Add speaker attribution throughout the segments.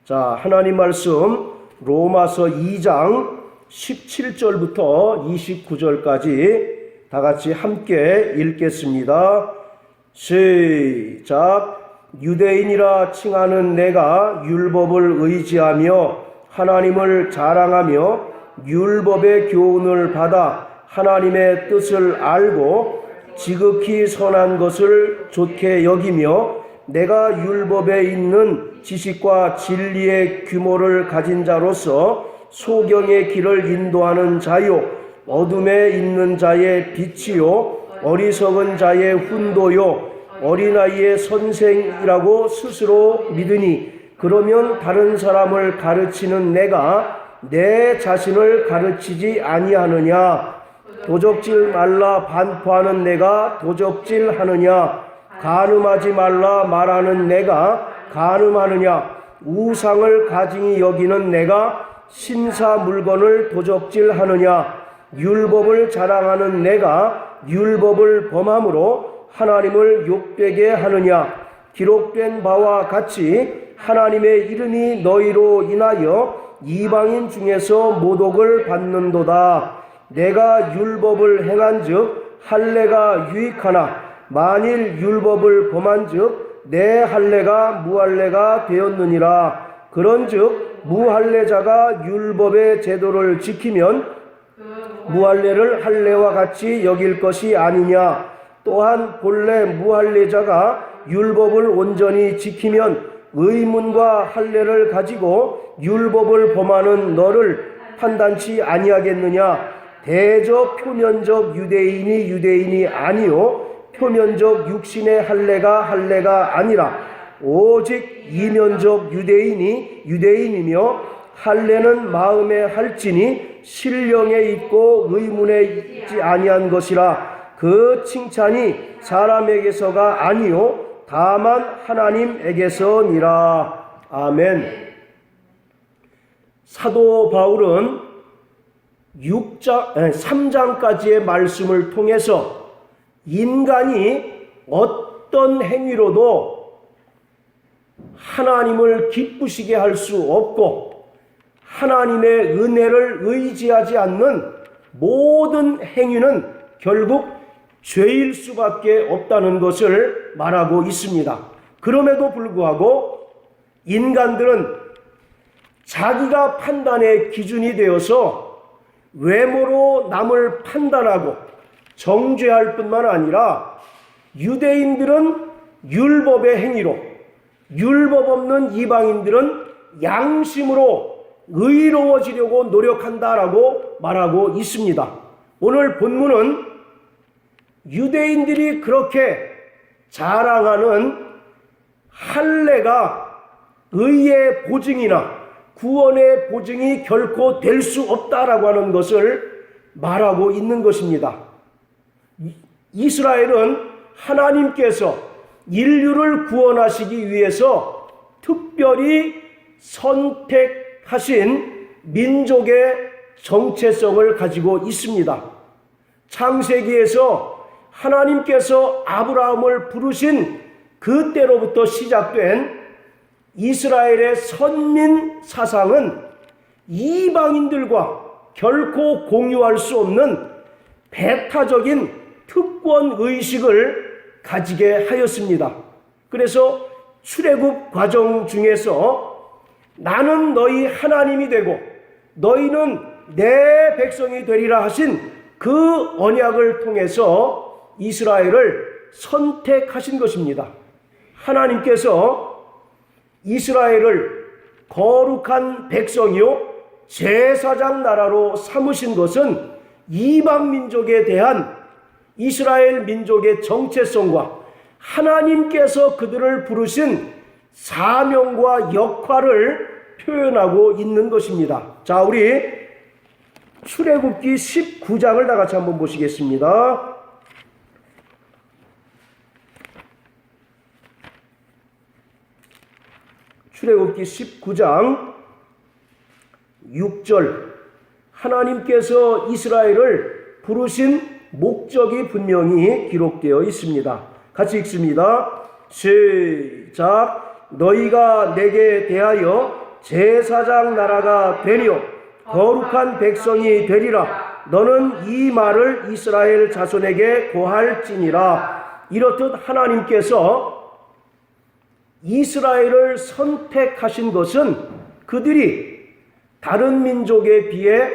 Speaker 1: 자, 하나님 말씀 로마서 2장 17절부터 29절까지 다 같이 함께 읽겠습니다. 시작. 유대인이라 칭하는 내가 율법을 의지하며 하나님을 자랑하며 율법의 교훈을 받아 하나님의 뜻을 알고 지극히 선한 것을 좋게 여기며 내가 율법에 있는 지식과 진리의 규모를 가진 자로서 소경의 길을 인도하는 자요 어둠에 있는 자의 빛이요 어리석은 자의 훈도요 어린아이의 선생이라고 스스로 믿으니 그러면 다른 사람을 가르치는 내가 내 자신을 가르치지 아니하느냐? 도적질 말라 반포하는 내가 도적질하느냐? 간음하지 말라 말하는 내가 간음하느냐? 우상을 가증히 여기는 내가 신사 물건을 도적질하느냐? 율법을 자랑하는 내가 율법을 범함으로 하나님을 욕되게 하느냐? 기록된 바와 같이 하나님의 이름이 너희로 인하여 이방인 중에서 모독을 받는도다. 내가 율법을 행한즉 할례가 유익하나 만일 율법을 범한즉 내 할례가 무할례가 되었느니라. 그런즉 무할례자가 율법의 제도를 지키면 무할례를 할례와 같이 여길 것이 아니냐. 또한 본래 무할례자가 율법을 온전히 지키면 의문과 할례를 가지고 율법을 범하는 너를 판단치 아니하겠느냐. 대저 표면적 유대인이 아니요 표면적 육신의 할례가 아니라 오직 이면적 유대인이 유대인이며 할례는 마음에 할지니 신령에 있고 의문에 있지 아니한 것이라. 그 칭찬이 사람에게서가 아니요 다만 하나님에게서니라. 아멘. 사도 바울은 3장까지의 말씀을 통해서 인간이 어떤 행위로도 하나님을 기쁘시게 할 수 없고 하나님의 은혜를 의지하지 않는 모든 행위는 결국 죄일 수밖에 없다는 것을 말하고 있습니다. 그럼에도 불구하고 인간들은 자기가 판단의 기준이 되어서 외모로 남을 판단하고 정죄할 뿐만 아니라 유대인들은 율법의 행위로 율법 없는 이방인들은 양심으로 의로워지려고 노력한다라고 말하고 있습니다. 오늘 본문은 유대인들이 그렇게 자랑하는 할례가 의의 보증이나 구원의 보증이 결코 될 수 없다라고 하는 것을 말하고 있는 것입니다. 이스라엘은 하나님께서 인류를 구원하시기 위해서 특별히 선택하신 민족의 정체성을 가지고 있습니다. 창세기에서 하나님께서 아브라함을 부르신 그때로부터 시작된 이스라엘의 선민 사상은 이방인들과 결코 공유할 수 없는 배타적인 특권 의식을 가지게 하였습니다. 그래서 출애굽 과정 중에서 나는 너희 하나님이 되고 너희는 내 백성이 되리라 하신 그 언약을 통해서 이스라엘을 선택하신 것입니다. 하나님께서 이스라엘을 거룩한 백성이요 제사장 나라로 삼으신 것은 이방 민족에 대한 이스라엘 민족의 정체성과 하나님께서 그들을 부르신 사명과 역할을 표현하고 있는 것입니다. 자, 우리 출애굽기 19장을 다 같이 한번 보시겠습니다. 출애굽기 19장 6절. 하나님께서 이스라엘을 부르신 목적이 분명히 기록되어 있습니다. 같이 읽습니다. 시작. 너희가 내게 대하여 제사장 나라가 되리요 거룩한 백성이 되리라. 너는 이 말을 이스라엘 자손에게 고할지니라. 이렇듯 하나님께서 이스라엘을 선택하신 것은 그들이 다른 민족에 비해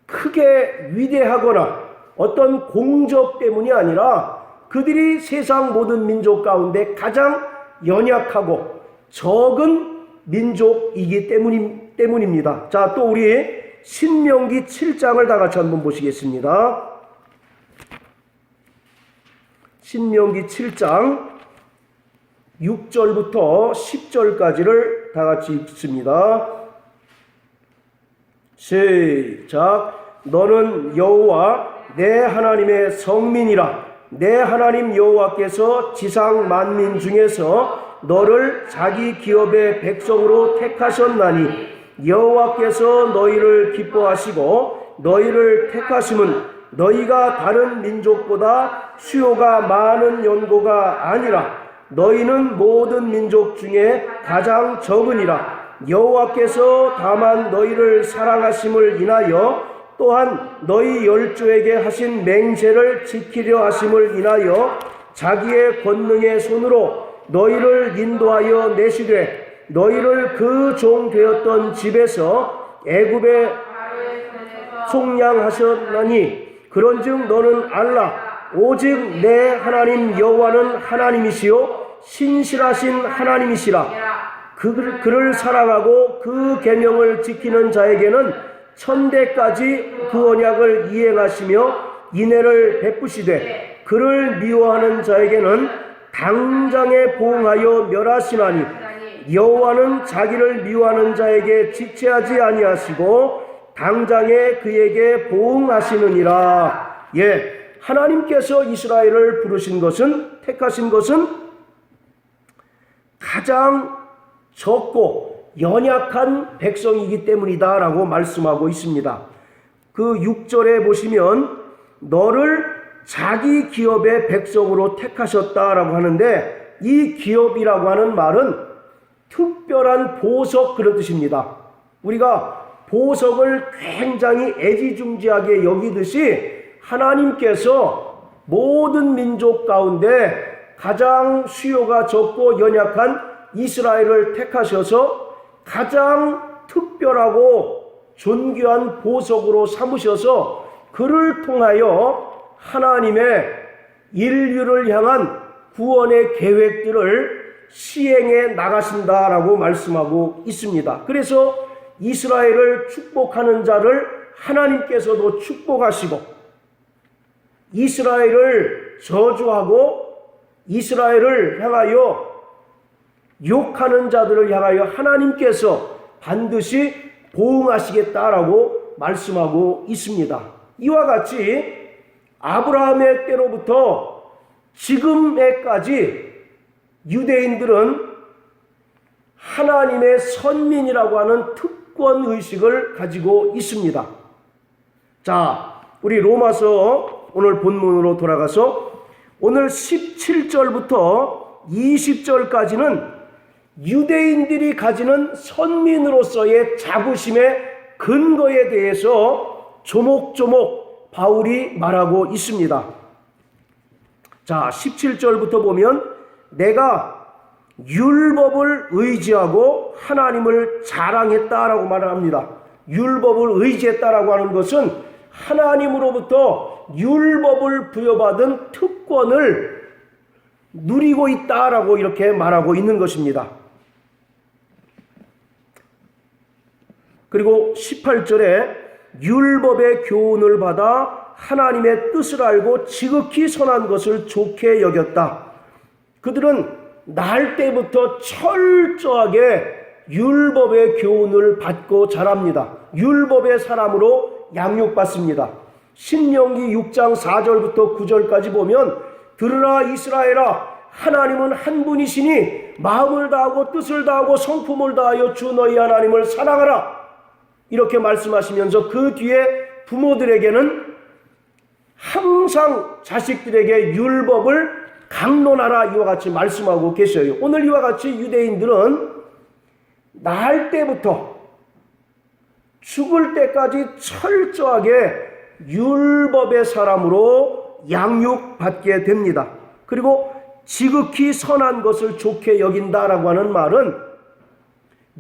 Speaker 1: 크게 위대하거나 어떤 공적 때문이 아니라 그들이 세상 모든 민족 가운데 가장 연약하고 적은 민족이기 때문입니다. 자, 또 우리 신명기 7장을 다 같이 한번 보시겠습니다. 신명기 7장 6절부터 10절까지를 다 같이 읽습니다. 시작. 너는 여호와 내 하나님의 성민이라. 내 하나님 여호와께서 지상 만민 중에서 너를 자기 기업의 백성으로 택하셨나니 여호와께서 너희를 기뻐하시고 너희를 택하심은 너희가 다른 민족보다 수요가 많은 연고가 아니라 너희는 모든 민족 중에 가장 적으니라. 여호와께서 다만 너희를 사랑하심을 인하여 또한 너희 열조에게 하신 맹세를 지키려 하심을 인하여 자기의 권능의 손으로 너희를 인도하여 내시되 너희를 그 종 되었던 집에서 애굽에 속량하셨나니 그런즉 너는 알라. 오직 내 하나님 여호와는 하나님이시요 신실하신 하나님이시라. 그를 사랑하고 그 계명을 지키는 자에게는 천대까지 그 언약을 이행하시며 인애를 베푸시되 그를 미워하는 자에게는 당장에 보응하여 멸하시나니 여호와는 자기를 미워하는 자에게 지체하지 아니하시고 당장에 그에게 보응하시느니라. 예, 하나님께서 이스라엘을 부르신 것은, 택하신 것은 가장 적고 연약한 백성이기 때문이다 라고 말씀하고 있습니다. 그 6절에 보시면 너를 자기 기업의 백성으로 택하셨다라고 하는데 이 기업이라고 하는 말은 특별한 보석 그런 뜻입니다. 우리가 보석을 굉장히 애지중지하게 여기듯이 하나님께서 모든 민족 가운데 가장 수요가 적고 연약한 이스라엘을 택하셔서 가장 특별하고 존귀한 보석으로 삼으셔서 그를 통하여 하나님의 인류를 향한 구원의 계획들을 시행해 나가신다라고 말씀하고 있습니다. 그래서 이스라엘을 축복하는 자를 하나님께서도 축복하시고 이스라엘을 저주하고 이스라엘을 향하여 욕하는 자들을 향하여 하나님께서 반드시 보응하시겠다라고 말씀하고 있습니다. 이와 같이 아브라함의 때로부터 지금에까지 유대인들은 하나님의 선민이라고 하는 특권의식을 가지고 있습니다. 자, 우리 로마서 오늘 본문으로 돌아가서 오늘 17절부터 20절까지는 유대인들이 가지는 선민으로서의 자부심의 근거에 대해서 조목조목 바울이 말하고 있습니다. 자, 17절부터 보면 내가 율법을 의지하고 하나님을 자랑했다라고 말합니다. 율법을 의지했다라고 하는 것은 하나님으로부터 율법을 부여받은 특권을 누리고 있다라고 이렇게 말하고 있는 것입니다. 그리고 18절에 율법의 교훈을 받아 하나님의 뜻을 알고 지극히 선한 것을 좋게 여겼다. 그들은 날 때부터 철저하게 율법의 교훈을 받고 자랍니다. 율법의 사람으로 양육받습니다. 신명기 6장 4절부터 9절까지 보면 들으라 이스라엘아 하나님은 한 분이시니 마음을 다하고 뜻을 다하고 성품을 다하여 주 너희 하나님을 사랑하라. 이렇게 말씀하시면서 그 뒤에 부모들에게는 항상 자식들에게 율법을 강론하라 이와 같이 말씀하고 계셔요. 오늘 이와 같이 유대인들은 날 때부터 죽을 때까지 철저하게 율법의 사람으로 양육받게 됩니다. 그리고 지극히 선한 것을 좋게 여긴다라고 하는 말은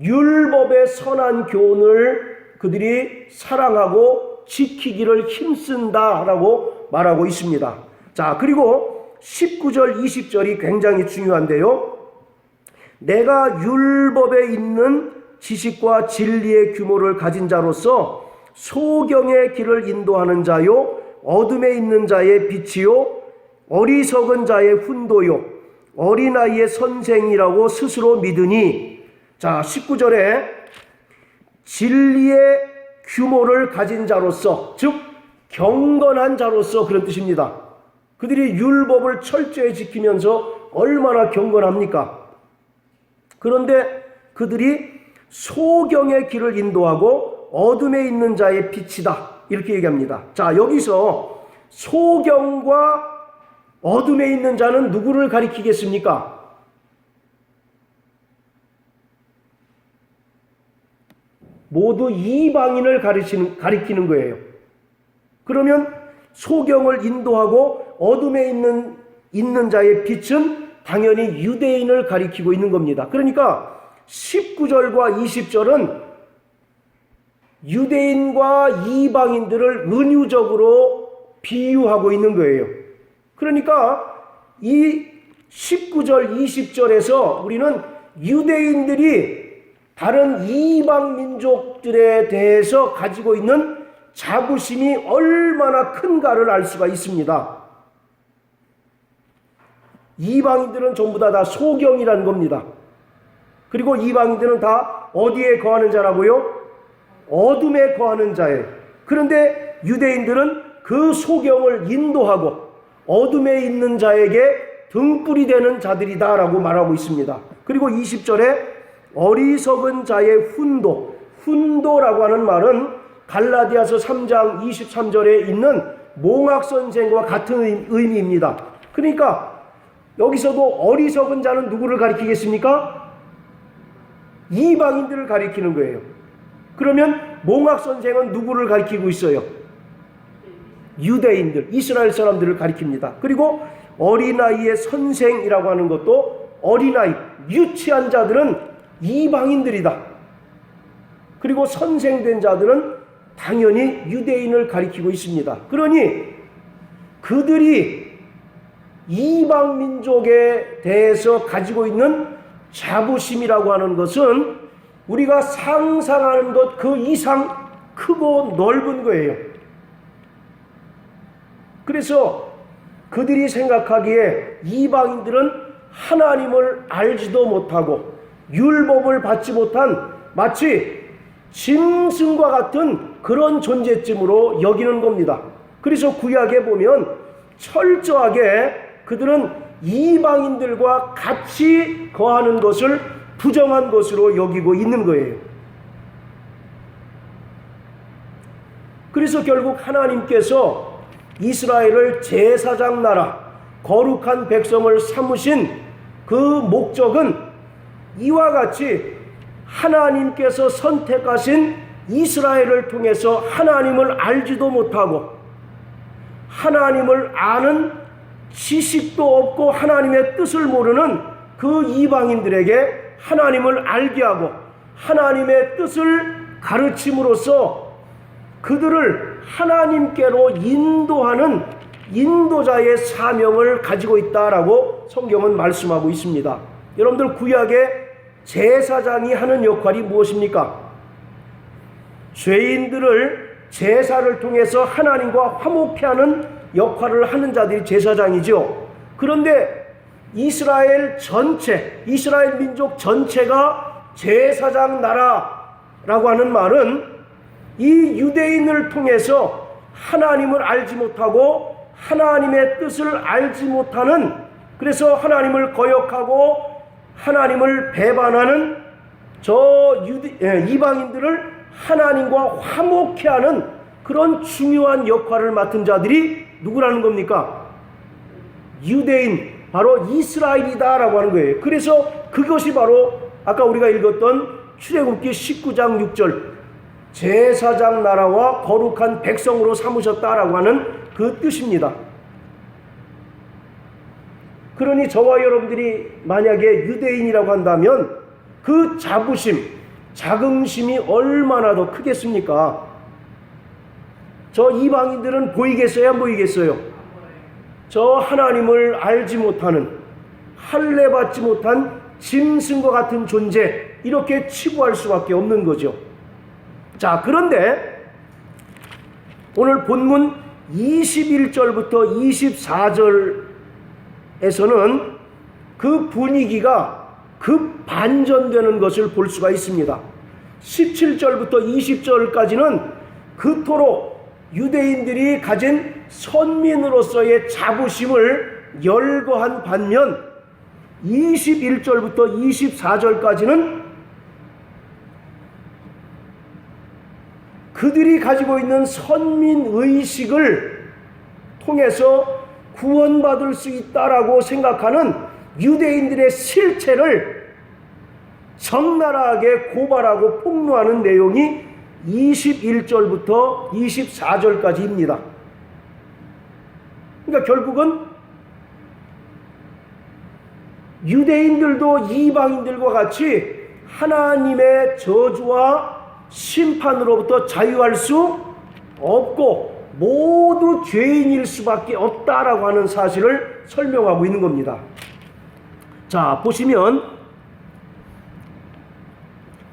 Speaker 1: 율법의 선한 교훈을 그들이 사랑하고 지키기를 힘쓴다라고 말하고 있습니다. 자, 그리고 19절 20절이 굉장히 중요한데요. 내가 율법에 있는 지식과 진리의 규모를 가진 자로서 소경의 길을 인도하는 자요, 어둠에 있는 자의 빛이요, 어리석은 자의 훈도요, 어린아이의 선생이라고 스스로 믿으니. 자, 19절에 진리의 규모를 가진 자로서, 즉 경건한 자로서, 그런 뜻입니다. 그들이 율법을 철저히 지키면서 얼마나 경건합니까? 그런데 그들이 소경의 길을 인도하고 어둠에 있는 자의 빛이다, 이렇게 얘기합니다. 자, 여기서 소경과 어둠에 있는 자는 누구를 가리키겠습니까? 모두 이방인을 가리키는 거예요. 그러면 소경을 인도하고 어둠에 있는 자의 빛은 당연히 유대인을 가리키고 있는 겁니다. 그러니까 19절과 20절은 유대인과 이방인들을 은유적으로 비유하고 있는 거예요. 그러니까 이 19절, 20절에서 우리는 유대인들이 다른 이방 민족들에 대해서 가지고 있는 자부심이 얼마나 큰가를 알 수가 있습니다. 이방인들은 전부 다 소경이라는 겁니다. 그리고 이방인들은 다 어디에 거하는 자라고요? 어둠에 거하는 자예요. 그런데 유대인들은 그 소경을 인도하고 어둠에 있는 자에게 등불이 되는 자들이다라고 말하고 있습니다. 그리고 20절에 어리석은 자의 훈도라고 하는 말은 갈라디아서 3장 23절에 있는 몽학선생과 같은 의미입니다. 그러니까 여기서도 어리석은 자는 누구를 가리키겠습니까? 이방인들을 가리키는 거예요. 그러면 몽학선생은 누구를 가리키고 있어요? 유대인들, 이스라엘 사람들을 가리킵니다. 그리고 어린아이의 선생이라고 하는 것도 어린아이, 유치한 자들은 이방인들이다. 그리고 선생된 자들은 당연히 유대인을 가리키고 있습니다. 그러니 그들이 이방 민족에 대해서 가지고 있는 자부심이라고 하는 것은 우리가 상상하는 것 그 이상 크고 넓은 거예요. 그래서 그들이 생각하기에 이방인들은 하나님을 알지도 못하고 율법을 받지 못한 마치 짐승과 같은 그런 존재쯤으로 여기는 겁니다. 그래서 구약에 보면 철저하게 그들은 이방인들과 같이 거하는 것을 부정한 것으로 여기고 있는 거예요. 그래서 결국 하나님께서 이스라엘을 제사장 나라, 거룩한 백성을 삼으신 그 목적은 이와 같이 하나님께서 선택하신 이스라엘을 통해서 하나님을 알지도 못하고 하나님을 아는 지식도 없고 하나님의 뜻을 모르는 그 이방인들에게 하나님을 알게 하고 하나님의 뜻을 가르침으로써 그들을 하나님께로 인도하는 인도자의 사명을 가지고 있다라고 성경은 말씀하고 있습니다. 여러분들, 구약의 제사장이 하는 역할이 무엇입니까? 죄인들을 제사를 통해서 하나님과 화목케 하는 역할을 하는 자들이 제사장이죠. 그런데 이스라엘 전체, 이스라엘 민족 전체가 제사장 나라라고 하는 말은 이 유대인을 통해서 하나님을 알지 못하고 하나님의 뜻을 알지 못하는, 그래서 하나님을 거역하고 하나님을 배반하는 이방인들을 하나님과 화목케 하는 그런 중요한 역할을 맡은 자들이 누구라는 겁니까? 유대인, 바로 이스라엘이다라고 하는 거예요. 그래서 그것이 바로 아까 우리가 읽었던 출애굽기 19장 6절 제사장 나라와 거룩한 백성으로 삼으셨다라고 하는 그 뜻입니다. 그러니 저와 여러분들이 만약에 유대인이라고 한다면 그 자긍심이 얼마나 더 크겠습니까? 저 이방인들은 보이겠어요? 안 보이겠어요? 저 하나님을 알지 못하는, 할례받지 못한 짐승과 같은 존재, 이렇게 치부할 수밖에 없는 거죠. 자, 그런데 오늘 본문 21절부터 24절에서는 그 분위기가 급 반전되는 것을 볼 수가 있습니다. 17절부터 20절까지는 그토록 유대인들이 가진 선민으로서의 자부심을 열거한 반면 21절부터 24절까지는 그들이 가지고 있는 선민의식을 통해서 구원받을 수 있다라고 생각하는 유대인들의 실체를 적나라하게 고발하고 폭로하는 내용이 21절부터 24절까지입니다. 그러니까 결국은 유대인들도 이방인들과 같이 하나님의 저주와 심판으로부터 자유할 수 없고 모두 죄인일 수밖에 없다라고 하는 사실을 설명하고 있는 겁니다. 자, 보시면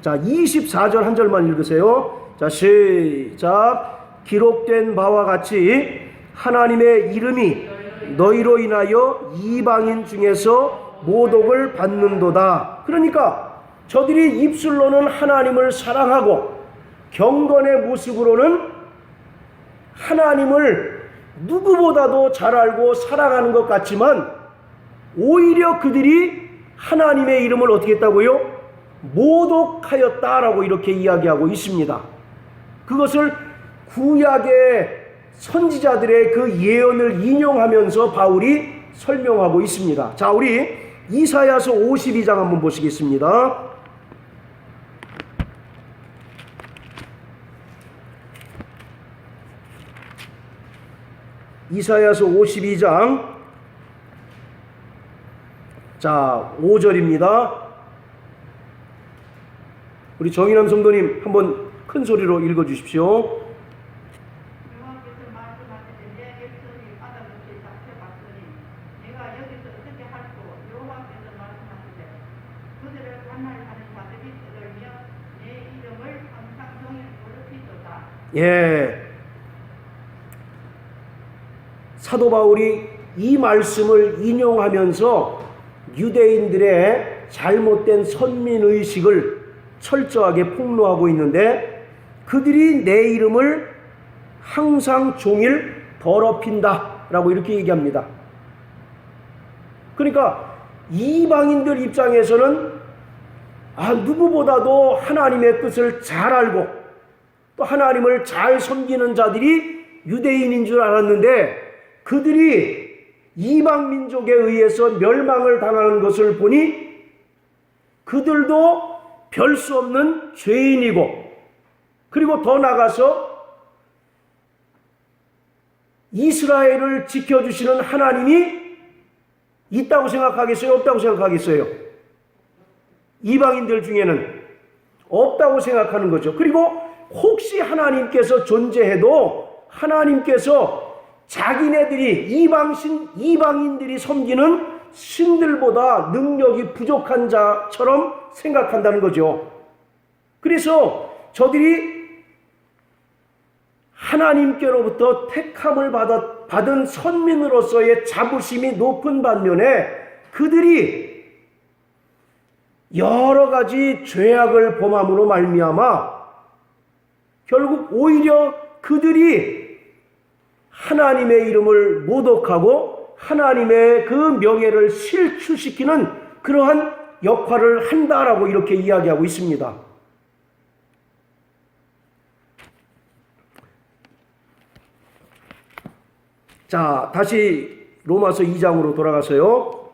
Speaker 1: 24절 한 절만 읽으세요. 자, 시작. 기록된 바와 같이 하나님의 이름이 너희로 인하여 이방인 중에서 모독을 받는도다. 그러니까 저들이 입술로는 하나님을 사랑하고 경건의 모습으로는 하나님을 누구보다도 잘 알고 사랑하는 것 같지만 오히려 그들이 하나님의 이름을 어떻게 했다고요? 모독하였다라고 이렇게 이야기하고 있습니다. 그것을 구약의 선지자들의 그 예언을 인용하면서 바울이 설명하고 있습니다. 자, 우리 이사야서 52장 한번 보시겠습니다. 이사야서 52장 자 5절입니다. 우리 정인함 성도님 한번 큰 소리로 읽어주십시오.
Speaker 2: 여호와께서 말씀하시되 내 백성이 바다같이 잡혀갔으니 내가 여기서 어떻게 할꼬. 여호와께서 말씀하시되 그들을 관할하는 자들이 떠들며 내 이름을 항상 종일 부르짖도다.
Speaker 1: 예, 사도 바울이 이 말씀을 인용하면서 유대인들의 잘못된 선민의식을 철저하게 폭로하고 있는데 그들이 내 이름을 항상 종일 더럽힌다 라고 이렇게 얘기합니다. 그러니까 이방인들 입장에서는 누구보다도 하나님의 뜻을 잘 알고 또 하나님을 잘 섬기는 자들이 유대인인 줄 알았는데 그들이 이방 민족에 의해서 멸망을 당하는 것을 보니 그들도 별 수 없는 죄인이고 그리고 더 나아가서 이스라엘을 지켜주시는 하나님이 있다고 생각하겠어요? 없다고 생각하겠어요? 이방인들 중에는 없다고 생각하는 거죠. 그리고 혹시 하나님께서 존재해도 하나님께서 자기네들이 이방인들이 섬기는 신들보다 능력이 부족한 자처럼 생각한다는 거죠. 그래서 저들이 하나님께로부터 택함을 받은 선민으로서의 자부심이 높은 반면에 그들이 여러 가지 죄악을 범함으로 말미암아 결국 오히려 그들이 하나님의 이름을 모독하고 하나님의 그 명예를 실추시키는 그러한 역할을 한다라고 이렇게 이야기하고 있습니다. 자, 다시 로마서 2장으로 돌아가서요.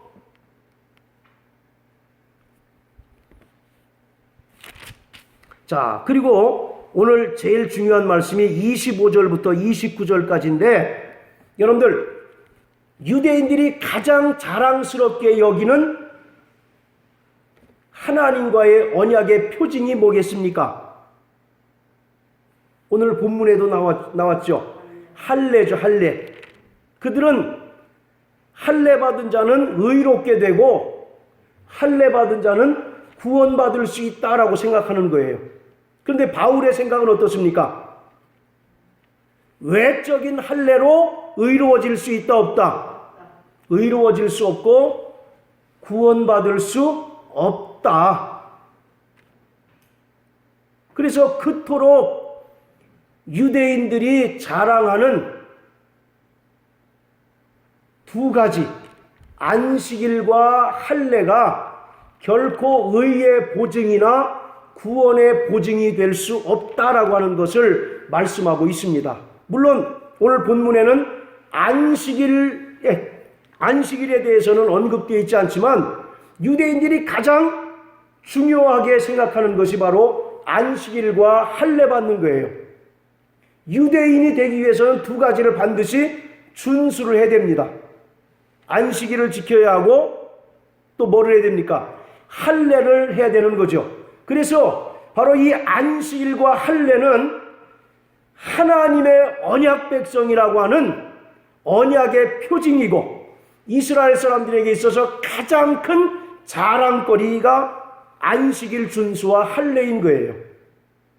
Speaker 1: 자, 그리고 오늘 제일 중요한 말씀이 25절부터 29절까지인데, 여러분들, 유대인들이 가장 자랑스럽게 여기는 하나님과의 언약의 표징이 뭐겠습니까? 오늘 본문에도 나왔죠. 할례죠, 할례. 그들은 할례 받은 자는 의롭게 되고 할례 받은 자는 구원받을 수 있다라고 생각하는 거예요. 그런데 바울의 생각은 어떻습니까? 외적인 할례로 의로워질 수 있다, 없다? 의로워질 수 없고 구원받을 수 없다. 그래서 그토록 유대인들이 자랑하는 두 가지, 안식일과 할례가 결코 의의 보증이나 구원의 보증이 될 수 없다라고 하는 것을 말씀하고 있습니다. 물론 오늘 본문에는 안식일에 대해서는 언급되어 있지 않지만 유대인들이 가장 중요하게 생각하는 것이 바로 안식일과 할례 받는 거예요. 유대인이 되기 위해서는 두 가지를 반드시 준수를 해야 됩니다. 안식일을 지켜야 하고 또 뭐를 해야 됩니까? 할례를 해야 되는 거죠. 그래서 바로 이 안식일과 할례는 하나님의 언약 백성이라고 하는 언약의 표징이고 이스라엘 사람들에게 있어서 가장 큰 자랑거리가 안식일 준수와 할례인 거예요.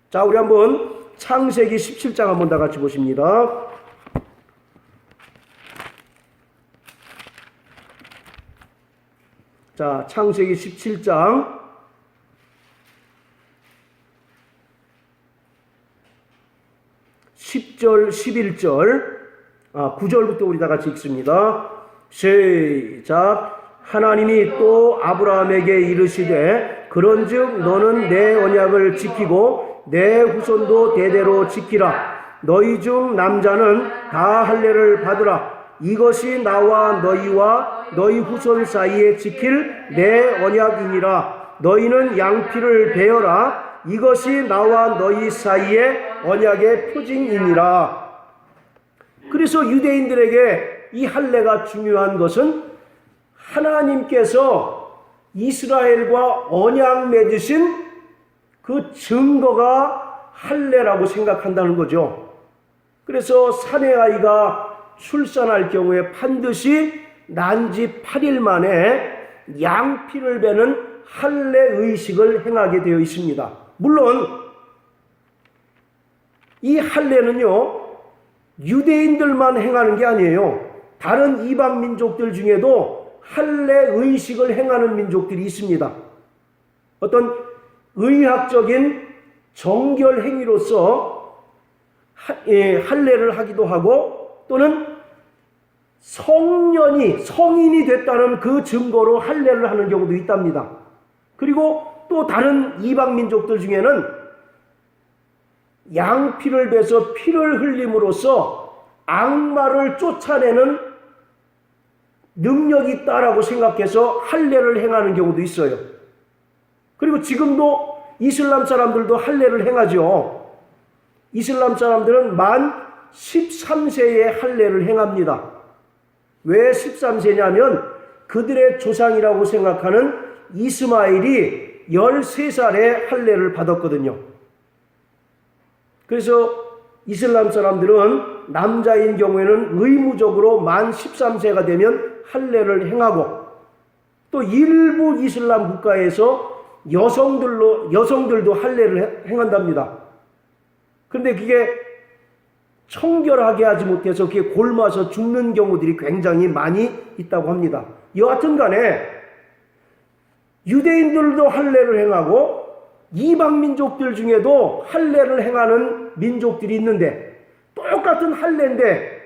Speaker 1: 자, 우리 한번 창세기 17장 한번 다 같이 보십니다. 자, 창세기 17장 10절, 11절, 9절부터 우리 다 같이 읽습니다. 시작. 하나님이 또 아브라함에게 이르시되 그런즉 너는 내 언약을 지키고 내 후손도 대대로 지키라. 너희 중 남자는 다 할례를 받으라. 이것이 나와 너희와 너희 후손 사이에 지킬 내 언약이니라. 너희는 양피를 베어라. 이것이 나와 너희 사이의 언약의 표징이니라. 그래서 유대인들에게 이 할례가 중요한 것은 하나님께서 이스라엘과 언약 맺으신 그 증거가 할례라고 생각한다는 거죠. 그래서 사내 아이가 출산할 경우에 반드시 난지 8일 만에 양피를 베는 할례 의식을 행하게 되어 있습니다. 물론 이 할례는요 유대인들만 행하는 게 아니에요. 다른 이방 민족들 중에도 할례 의식을 행하는 민족들이 있습니다. 어떤 의학적인 정결 행위로서 할례를 하기도 하고 또는 성인이 됐다는 그 증거로 할례를 하는 경우도 있답니다. 그리고 또 다른 이방 민족들 중에는 양피를 베서 피를 흘림으로써 악마를 쫓아내는 능력이 있다라고 생각해서 할례를 행하는 경우도 있어요. 그리고 지금도 이슬람 사람들도 할례를 행하죠. 이슬람 사람들은 만 13세에 할례를 행합니다. 왜 13세냐면 그들의 조상이라고 생각하는 이스마엘이 13살에 할례를 받았거든요. 그래서 이슬람 사람들은 남자인 경우에는 의무적으로 만 13세가 되면 할례를 행하고 또 일부 이슬람 국가에서 여성들도 할례를 행한답니다. 그런데 그게 청결하게 하지 못해서 그게 골마서 죽는 경우들이 굉장히 많이 있다고 합니다. 여하튼 간에 유대인들도 할례를 행하고 이방 민족들 중에도 할례를 행하는 민족들이 있는데 똑같은 할례인데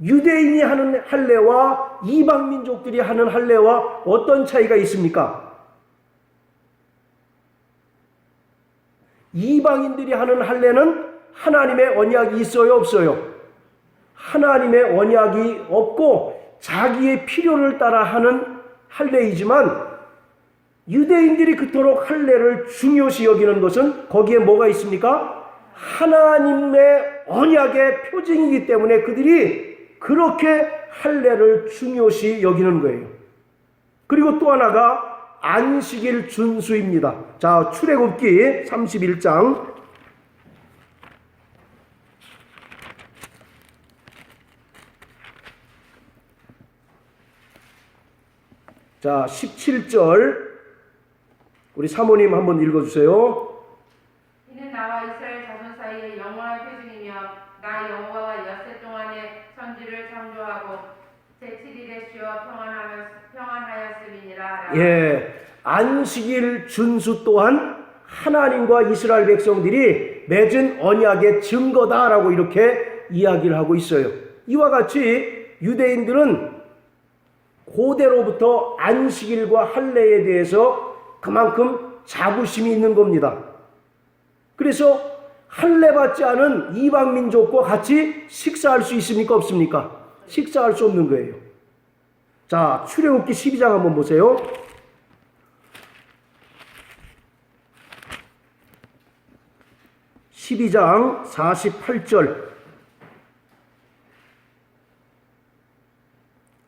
Speaker 1: 유대인이 하는 할례와 이방 민족들이 하는 할례와 어떤 차이가 있습니까? 이방인들이 하는 할례는 하나님의 언약이 있어요, 없어요? 하나님의 언약이 없고 자기의 필요를 따라 하는 할례이지만 유대인들이 그토록 할례를 중요시 여기는 것은 거기에 뭐가 있습니까? 하나님의 언약의 표징이기 때문에 그들이 그렇게 할례를 중요시 여기는 거예요. 그리고 또 하나가 안식일 준수입니다. 자, 출애굽기 31장 자, 17절 우리 사모님 한번 읽어주세요.
Speaker 3: 이는 나와 이스라엘 자손 사이에 영원한 표징이며 나 여호와가 엿새 동안에 천지를 창조하고 제7일에 쉬어 평안하였음이니라.
Speaker 1: 예, 안식일 준수 또한 하나님과 이스라엘 백성들이 맺은 언약의 증거다라고 이렇게 이야기를 하고 있어요. 이와 같이 유대인들은 고대로부터 안식일과 할례에 대해서 그만큼 자부심이 있는 겁니다. 그래서 할례 받지 않은 이방 민족과 같이 식사할 수 있습니까? 없습니까? 식사할 수 없는 거예요. 자, 출애굽기 12장 한번 보세요. (12장) 48절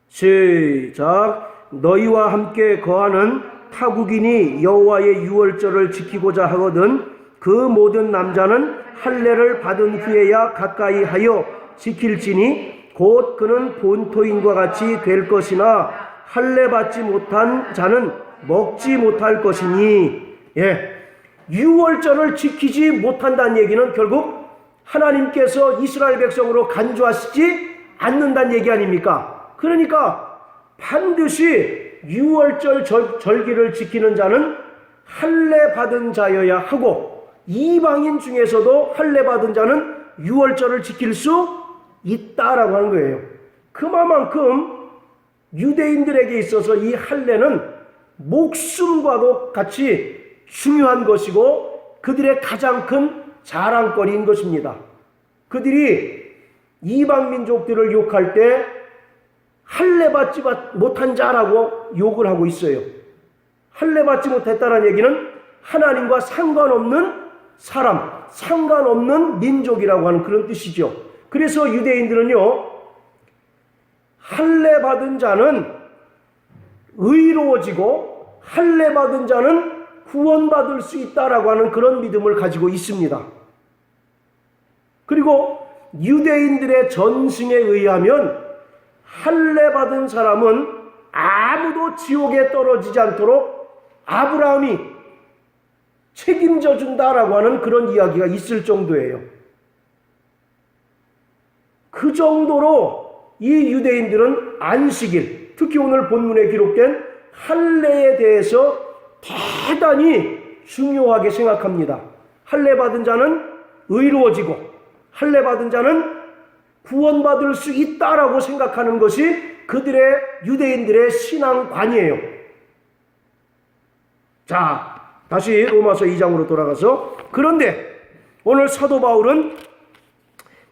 Speaker 1: 시작. 너희와 함께 거하는 타국인이 여호와의 유월절을 지키고자 하거든 그 모든 남자는 할례를 받은 후에야 가까이 하여 지킬지니 곧 그는 본토인과 같이 될 것이나 할례 받지 못한 자는 먹지 못할 것이니. 예, 유월절을 지키지 못한다는 얘기는 결국 하나님께서 이스라엘 백성으로 간주하시지 않는다는 얘기 아닙니까? 그러니까 반드시 유월절 절기를 지키는 자는 할례 받은 자여야 하고 이방인 중에서도 할례 받은 자는 유월절을 지킬 수 있다라고 하는 거예요. 그만큼 유대인들에게 있어서 이 할례는 목숨과도 같이 중요한 것이고 그들의 가장 큰 자랑거리인 것입니다. 그들이 이방 민족들을 욕할 때 할례 받지 못한 자라고 욕을 하고 있어요. 할례 받지 못했다는 얘기는 하나님과 상관없는 사람, 상관없는 민족이라고 하는 그런 뜻이죠. 그래서 유대인들은요, 할례 받은 자는 의로워지고 할례 받은 자는 구원받을 수 있다라고 하는 그런 믿음을 가지고 있습니다. 그리고 유대인들의 전승에 의하면 할례 받은 사람은 아무도 지옥에 떨어지지 않도록 아브라함이 책임져 준다라고 하는 그런 이야기가 있을 정도예요. 그 정도로 이 유대인들은 안식일, 특히 오늘 본문에 기록된 할례에 대해서 대단히 중요하게 생각합니다. 할례 받은 자는 의로워지고 할례 받은 자는 구원받을 수 있다라고 생각하는 것이 그들의 유대인들의 신앙관이에요. 자, 다시 로마서 2장으로 돌아가서 그런데 오늘 사도 바울은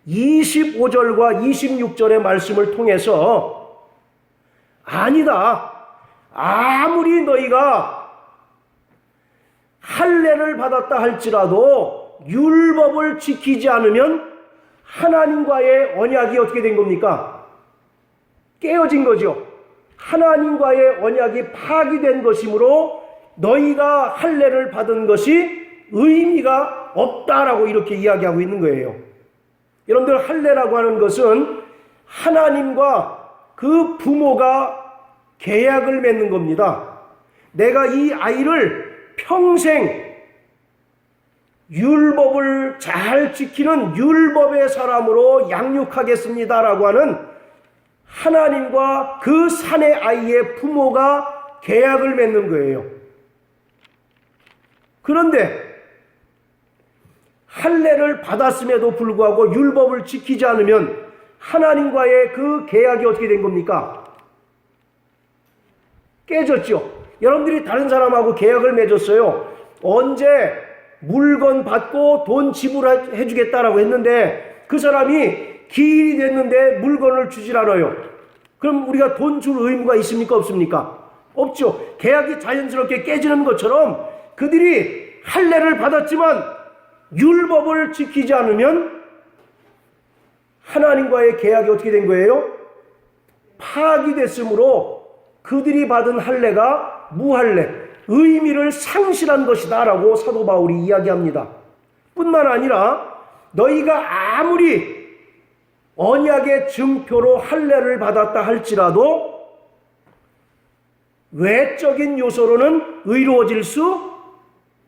Speaker 1: 25절과 26절의 말씀을 통해서 아니다. 아무리 너희가 할례를 받았다 할지라도 율법을 지키지 않으면 하나님과의 언약이 어떻게 된 겁니까? 깨어진 거죠. 하나님과의 언약이 파기된 것이므로 너희가 할례를 받은 것이 의미가 없다라고 이렇게 이야기하고 있는 거예요. 여러분들, 할례라고 하는 것은 하나님과 그 부모가 계약을 맺는 겁니다. 내가 이 아이를 평생 율법을 잘 지키는 율법의 사람으로 양육하겠습니다라고 하는 하나님과 그 산의 아이의 부모가 계약을 맺는 거예요. 그런데 할례를 받았음에도 불구하고 율법을 지키지 않으면 하나님과의 그 계약이 어떻게 된 겁니까? 깨졌죠. 여러분들이 다른 사람하고 계약을 맺었어요. 언제 물건 받고 돈 지불해 주겠다라고 했는데 그 사람이 기일이 됐는데 물건을 주질 않아요. 그럼 우리가 돈 줄 의무가 있습니까? 없습니까? 없죠. 계약이 자연스럽게 깨지는 것처럼 그들이 할례를 받았지만 율법을 지키지 않으면 하나님과의 계약이 어떻게 된 거예요? 파기됐으므로 그들이 받은 할례가 무할례, 의미를 상실한 것이다 라고 사도 바울이 이야기합니다. 뿐만 아니라 너희가 아무리 언약의 증표로 할례를 받았다 할지라도 외적인 요소로는 의로워질 수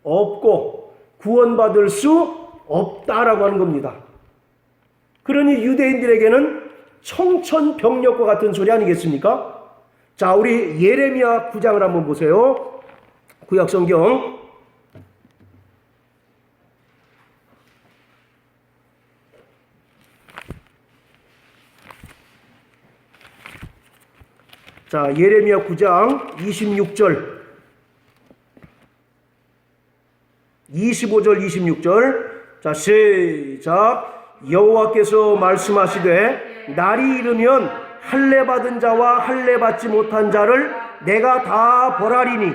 Speaker 1: 없고 구원받을 수 없다라고 하는 겁니다. 그러니 유대인들에게는 청천벽력과 같은 소리 아니겠습니까? 자, 우리 예레미야 9장을 한번 보세요. 구약성경 자, 예레미야 9장 26절 25절 26절 자, 시작. 여호와께서 말씀하시되 날이 이르면 할례 받은 자와 할례 받지 못한 자를 내가 다 벌하리니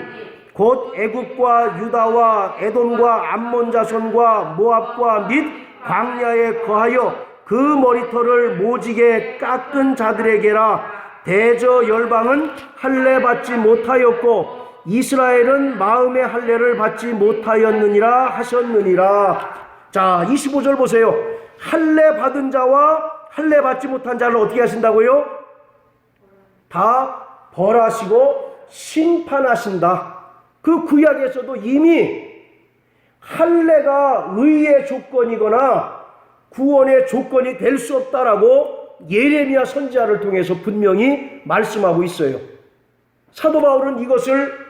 Speaker 1: 곧 애굽과 유다와 에돔과 암몬 자손과 모압과 및 광야에 거하여 그 머리털을 모지게 깎은 자들에게라. 대저 열방은 할례 받지 못하였고 이스라엘은 마음의 할례를 받지 못하였느니라 하셨느니라. 자, 25절 보세요. 할례 받은 자와 할례 받지 못한 자를 어떻게 하신다고요? 다 벌하시고 심판하신다. 그 구약에서도 이미 할례가 의의 조건이거나 구원의 조건이 될 수 없다라고 예레미야 선지자를 통해서 분명히 말씀하고 있어요. 사도 바울은 이것을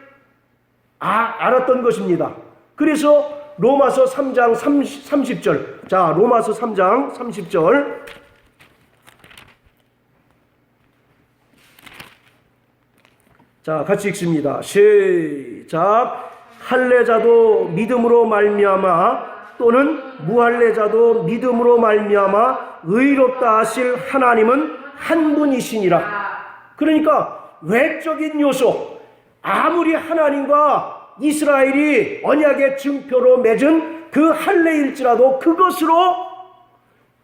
Speaker 1: 알았던 것입니다. 그래서 로마서 3장 30절 자, 로마서 3장 30절 자, 같이 읽습니다. 시작. 할례자도 믿음으로 말미암아 또는 무할례자도 믿음으로 말미암아 의롭다 하실 하나님은 한 분이시니라. 그러니까 외적인 요소, 아무리 하나님과 이스라엘이 언약의 증표로 맺은 그 할례일지라도 그것으로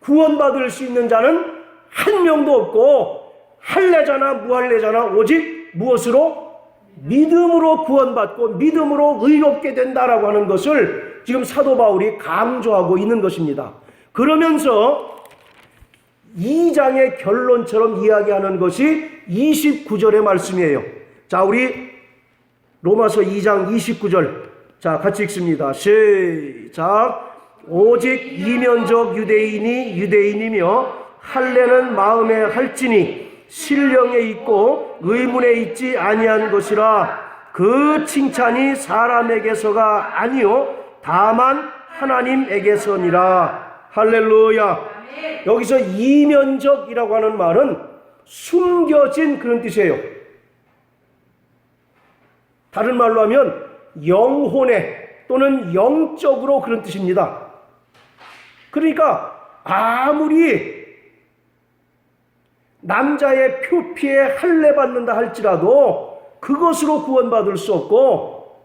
Speaker 1: 구원받을 수 있는 자는 한 명도 없고 할례자나 무할례자나 오직 무엇으로? 믿음으로 구원받고 믿음으로 의롭게 된다라고 하는 것을 지금 사도 바울이 강조하고 있는 것입니다. 그러면서 2장의 결론처럼 이야기하는 것이 29절의 말씀이에요. 자, 우리 로마서 2장 29절 자, 같이 읽습니다. 시작. 오직 이면적 유대인이 유대인이며 할례는 마음에 할지니 신령에 있고 의문에 있지 아니한 것이라. 그 칭찬이 사람에게서가 아니요 다만 하나님에게서니라. 할렐루야. 여기서 이면적이라고 하는 말은 숨겨진 그런 뜻이에요. 다른 말로 하면 영혼에 또는 영적으로 그런 뜻입니다. 그러니까 아무리 남자의 표피에 할례 받는다 할지라도 그것으로 구원받을 수 없고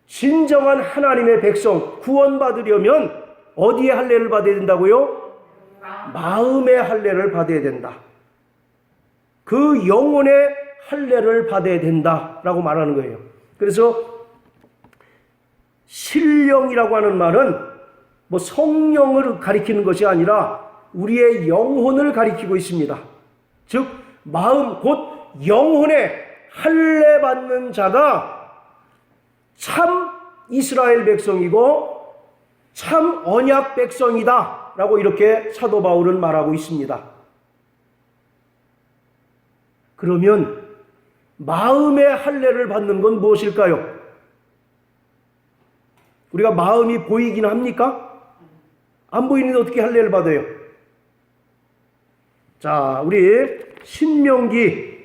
Speaker 1: 진정한 하나님의 백성 구원받으려면 어디에 할례를 받아야 된다고요? 마음의 할례를 받아야 된다. 그 영혼의 할례를 받아야 된다라고 말하는 거예요. 그래서 신령이라고 하는 말은 뭐 성령을 가리키는 것이 아니라 우리의 영혼을 가리키고 있습니다. 즉 마음 곧 영혼에 할례 받는 자가 참 이스라엘 백성이고 참 언약 백성이다 라고 이렇게 사도 바울은 말하고 있습니다. 그러면 마음의 할례를 받는 건 무엇일까요? 우리가 마음이 보이긴 합니까? 안 보이는데 어떻게 할례를 받아요? 자, 우리 신명기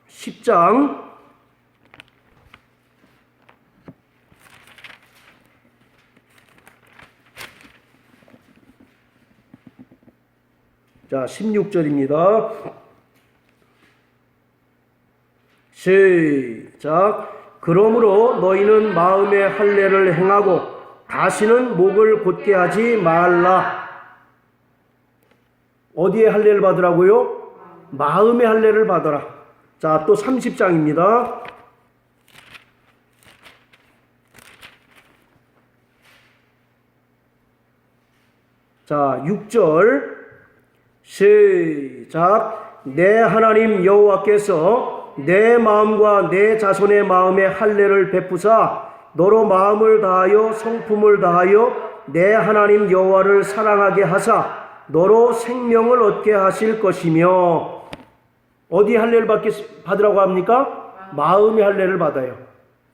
Speaker 1: 10장 자, 16절입니다. 시작. 그러므로 너희는 마음의 할례를 행하고 다시는 목을 곧게 하지 말라. 어디에 할례를 받으라고요? 마음의 할례를 받아라. 자, 또 30장입니다. 자, 6절 시작. 내 하나님 여호와께서 내 마음과 내 자손의 마음에 할례를 베푸사 너로 마음을 다하여 성품을 다하여 내 하나님 여호와를 사랑하게 하사 너로 생명을 얻게 하실 것이며. 어디 할례를 받으라고 합니까? 마음의 할례를 받아요.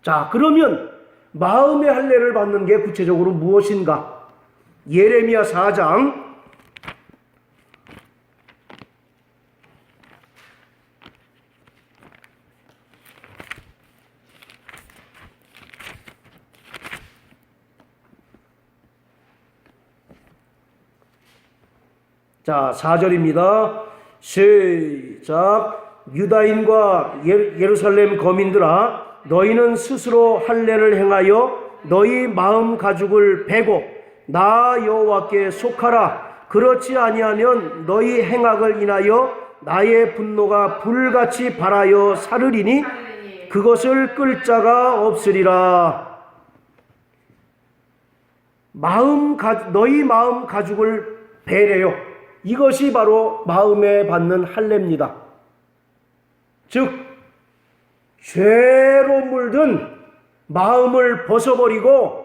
Speaker 1: 자, 그러면 마음의 할례를 받는 게 구체적으로 무엇인가? 예레미야 4장 자, 4절입니다. 시작. 유다인과 예루살렘 거민들아, 너희는 스스로 할례를 행하여 너희 마음 가죽을 베고 나 여호와께 속하라. 그렇지 아니하면 너희 행악을 인하여 나의 분노가 불같이 발하여 사르리니 그것을 끌 자가 없으리라. 너희 마음 가죽을 베래요. 이것이 바로 마음에 받는 할례입니다. 즉 죄로 물든 마음을 벗어버리고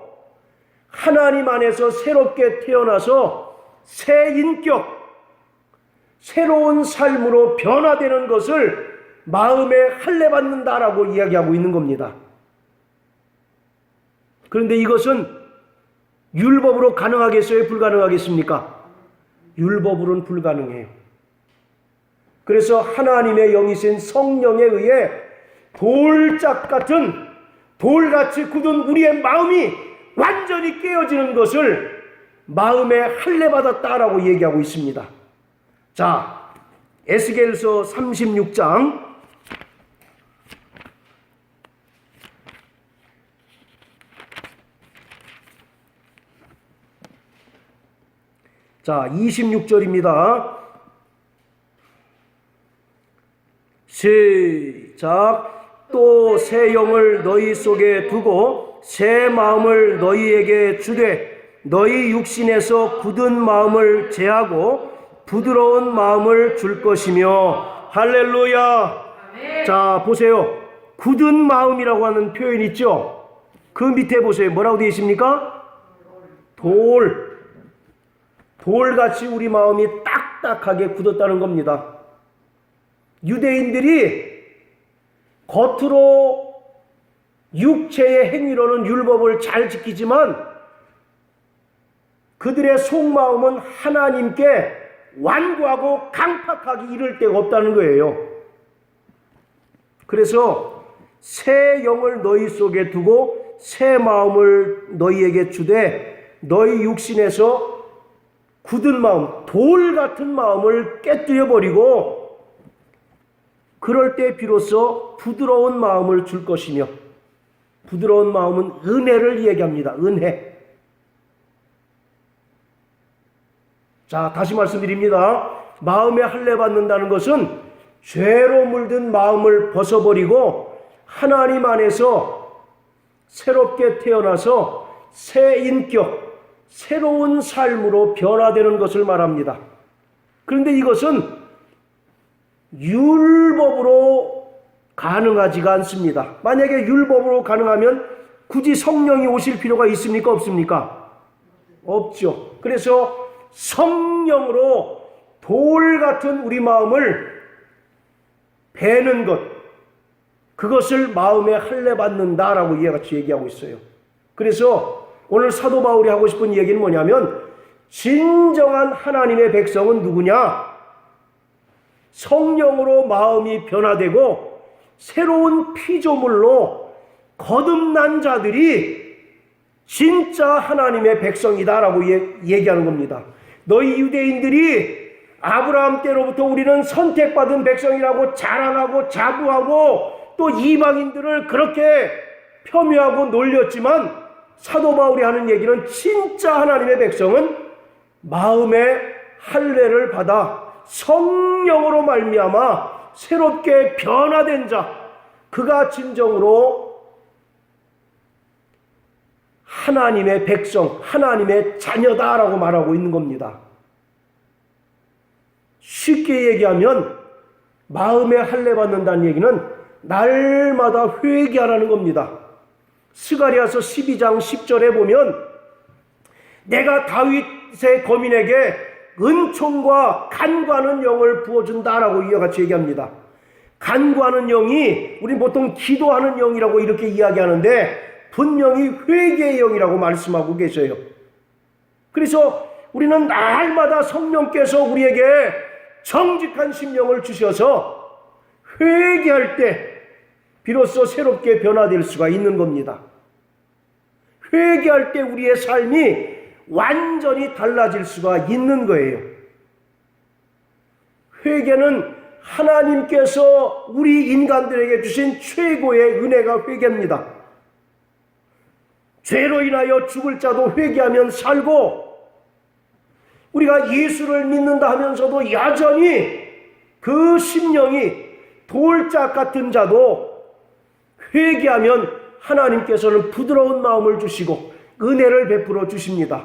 Speaker 1: 하나님 안에서 새롭게 태어나서 새 인격, 새로운 삶으로 변화되는 것을 마음에 할례 받는다라고 이야기하고 있는 겁니다. 그런데 이것은 율법으로 가능하겠어요? 불가능하겠습니까? 율법으로는 불가능해요. 그래서 하나님의 영이신 성령에 의해 돌짝 같은 돌같이 굳은 우리의 마음이 완전히 깨어지는 것을 마음에 할례 받았다라고 얘기하고 있습니다. 자, 에스겔서 36장 자, 26절입니다. 시작. 또 새 영을 너희 속에 두고 새 마음을 너희에게 주되 너희 육신에서 굳은 마음을 제하고 부드러운 마음을 줄 것이며. 할렐루야. 아멘. 자, 보세요. 굳은 마음이라고 하는 표현 있죠? 그 밑에 보세요. 뭐라고 되어 있습니까? 돌같이 우리 마음이 딱딱하게 굳었다는 겁니다. 유대인들이 겉으로 육체의 행위로는 율법을 잘 지키지만 그들의 속마음은 하나님께 완고하고 강팍하게 이를 데가 없다는 거예요. 그래서 새 영을 너희 속에 두고 새 마음을 너희에게 주되 너희 육신에서 굳은 마음, 돌 같은 마음을 깨뜨려 버리고 그럴 때 비로소 부드러운 마음을 줄 것이며. 부드러운 마음은 은혜를 얘기합니다. 은혜. 자, 다시 말씀드립니다. 마음에 할례 받는다는 것은 죄로 물든 마음을 벗어버리고 하나님 안에서 새롭게 태어나서 새 인격, 새로운 삶으로 변화되는 것을 말합니다. 그런데 이것은 율법으로 가능하지가 않습니다. 만약에 율법으로 가능하면 굳이 성령이 오실 필요가 있습니까? 없습니까? 없죠. 그래서 성령으로 돌 같은 우리 마음을 베는 것, 그것을 마음에 할례 받는다라고 이같이 얘기하고 있어요. 그래서 오늘 사도 바울이 하고 싶은 얘기는 뭐냐면 진정한 하나님의 백성은 누구냐? 성령으로 마음이 변화되고 새로운 피조물로 거듭난 자들이 진짜 하나님의 백성이다라고 얘기하는 겁니다. 너희 유대인들이 아브라함 때로부터 우리는 선택받은 백성이라고 자랑하고 자부하고 또 이방인들을 그렇게 폄훼하고 놀렸지만 사도 바울이 하는 얘기는 진짜 하나님의 백성은 마음의 할례를 받아 성령으로 말미암아 새롭게 변화된 자, 그가 진정으로 하나님의 백성, 하나님의 자녀다라고 말하고 있는 겁니다. 쉽게 얘기하면 마음의 할례 받는다는 얘기는 날마다 회개하라는 겁니다. 스가랴서 12장 10절에 보면 내가 다윗의 거민에게 은총과 간구하는 영을 부어준다라고 이와 같이 얘기합니다. 간구하는 영이 우리 보통 기도하는 영이라고 이렇게 이야기하는데 분명히 회개의 영이라고 말씀하고 계셔요. 그래서 우리는 날마다 성령께서 우리에게 정직한 심령을 주셔서 회개할 때 비로소 새롭게 변화될 수가 있는 겁니다. 회개할 때 우리의 삶이 완전히 달라질 수가 있는 거예요. 회개는 하나님께서 우리 인간들에게 주신 최고의 은혜가 회개입니다. 죄로 인하여 죽을 자도 회개하면 살고, 우리가 예수를 믿는다 하면서도 여전히 그 심령이 돌짝 같은 자도 회개하면 하나님께서는 부드러운 마음을 주시고 은혜를 베풀어 주십니다.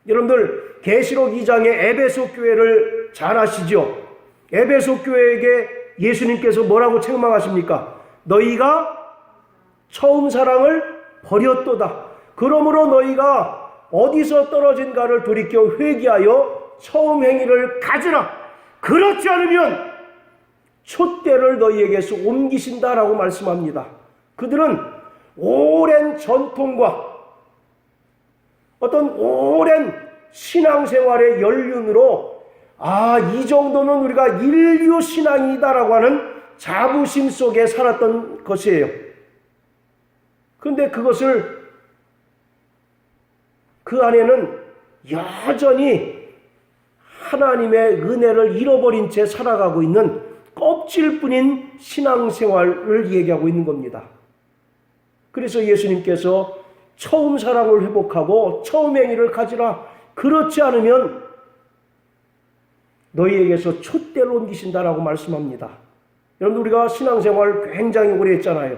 Speaker 1: 여러분들 계시록 2장의 에베소 교회를 잘 아시죠? 에베소 교회에게 예수님께서 뭐라고 책망하십니까? 너희가 처음 사랑을 버렸도다. 그러므로 너희가 어디서 떨어진가를 돌이켜 회개하여 처음 행위를 가지라. 그렇지 않으면 촛대를 너희에게서 옮기신다라고 말씀합니다. 그들은 오랜 전통과 어떤 오랜 신앙생활의 연륜으로 이 정도는 우리가 인류 신앙이다라고 하는 자부심 속에 살았던 것이에요. 그런데 그것을 그 안에는 여전히 하나님의 은혜를 잃어버린 채 살아가고 있는 껍질뿐인 신앙생활을 얘기하고 있는 겁니다. 그래서 예수님께서 처음 사랑을 회복하고 처음 행위를 가지라. 그렇지 않으면 너희에게서 촛대를 옮기신다라고 말씀합니다. 여러분, 우리가 신앙생활 굉장히 오래 했잖아요.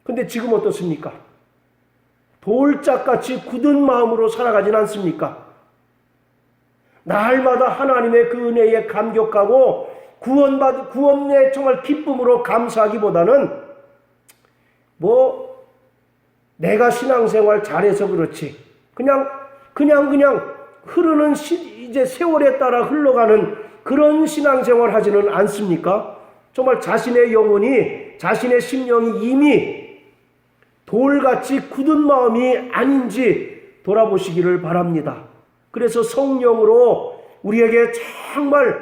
Speaker 1: 근데 지금 어떻습니까? 돌짝같이 굳은 마음으로 살아가진 않습니까? 날마다 하나님의 그 은혜에 감격하고 구원의 정말 기쁨으로 감사하기보다는 내가 신앙생활 잘해서 그렇지, 그냥 흐르는 이제 세월에 따라 흘러가는 그런 신앙생활 하지는 않습니까? 정말 자신의 영혼이, 자신의 심령이 이미 돌같이 굳은 마음이 아닌지 돌아보시기를 바랍니다. 그래서 성령으로 우리에게 정말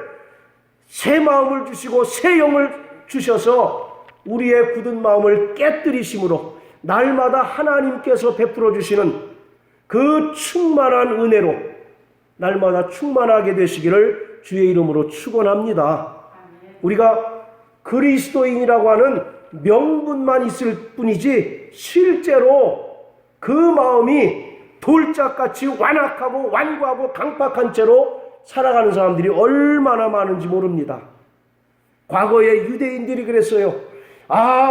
Speaker 1: 새 마음을 주시고 새 영을 주셔서 우리의 굳은 마음을 깨뜨리심으로 날마다 하나님께서 베풀어 주시는 그 충만한 은혜로 날마다 충만하게 되시기를 주의 이름으로 축원합니다. 우리가 그리스도인이라고 하는 명분만 있을 뿐이지 실제로 그 마음이 돌짝같이 완악하고 완고하고 강팍한 채로 살아가는 사람들이 얼마나 많은지 모릅니다. 과거에 유대인들이 그랬어요.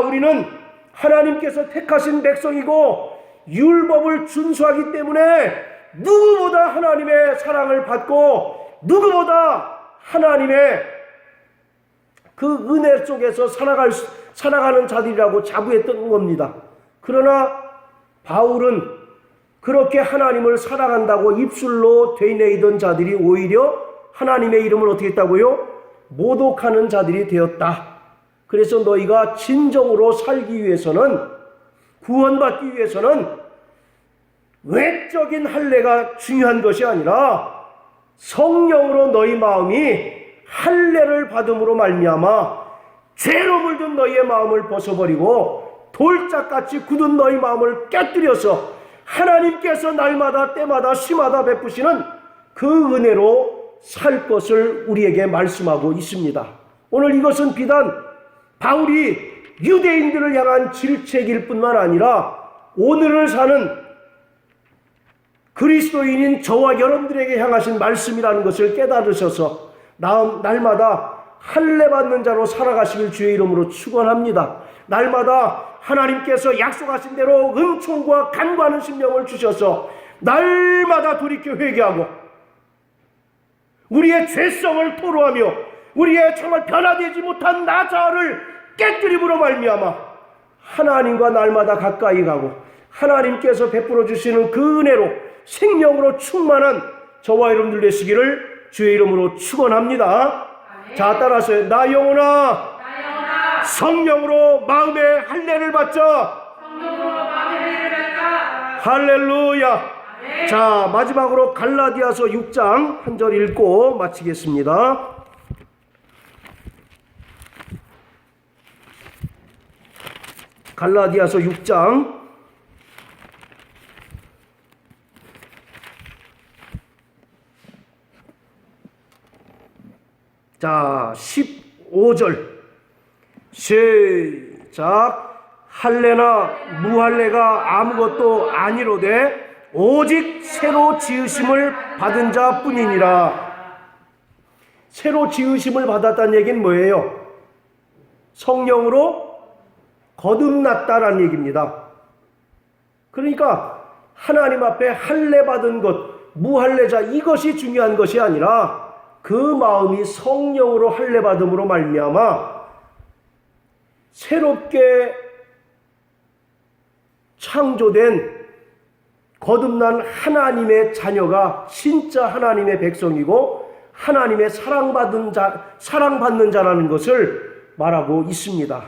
Speaker 1: 우리는 하나님께서 택하신 백성이고 율법을 준수하기 때문에 누구보다 하나님의 사랑을 받고 누구보다 하나님의 그 은혜 속에서 살아가는 자들이라고 자부했던 겁니다. 그러나 바울은 그렇게 하나님을 사랑한다고 입술로 되뇌이던 자들이 오히려 하나님의 이름을 어떻게 했다고요? 모독하는 자들이 되었다. 그래서 너희가 진정으로 살기 위해서는, 구원받기 위해서는 외적인 할례가 중요한 것이 아니라 성령으로 너희 마음이 할례를 받음으로 말미암아 죄로 물든 너희의 마음을 벗어버리고 돌짝같이 굳은 너희 마음을 깨뜨려서 하나님께서 날마다 때마다 시마다 베푸시는 그 은혜로 살 것을 우리에게 말씀하고 있습니다. 오늘 이것은 비단 바울이 유대인들을 향한 질책일 뿐만 아니라 오늘을 사는 그리스도인인 저와 여러분들에게 향하신 말씀이라는 것을 깨달으셔서 날마다 할례받는 자로 살아가시길 주의 이름으로 축원합니다. 날마다 하나님께서 약속하신 대로 은총과 간구하는 심령을 주셔서 날마다 돌이켜 회개하고 우리의 죄성을 토로하며 우리의 정말 변화되지 못한 나 자아를 깨뜨림으로 말미암아 하나님과 날마다 가까이 가고 하나님께서 베풀어 주시는 그 은혜로 생명으로 충만한 저와 여러분들 되시기를 주의 이름으로 축원합니다. 자, 따라서 나 영혼아 성령으로 마음의 할례를 받자. 할렐루야. 자, 마지막으로 갈라디아서 6장 한 절 읽고 마치겠습니다. 갈라디아서 6장 자 15절 시작. 할례나 무할례가 아무것도 아니로되 오직 새로 지으심을 받은 자뿐이니라. 새로 지으심을 받았다는 얘기는 뭐예요? 성령으로 거듭났다라는 얘기입니다. 그러니까 하나님 앞에 할례 받은 것, 무할례자 이것이 중요한 것이 아니라 그 마음이 성령으로 할례 받음으로 말미암아 새롭게 창조된 거듭난 하나님의 자녀가 진짜 하나님의 백성이고 하나님의 사랑받는 자라는 것을 말하고 있습니다.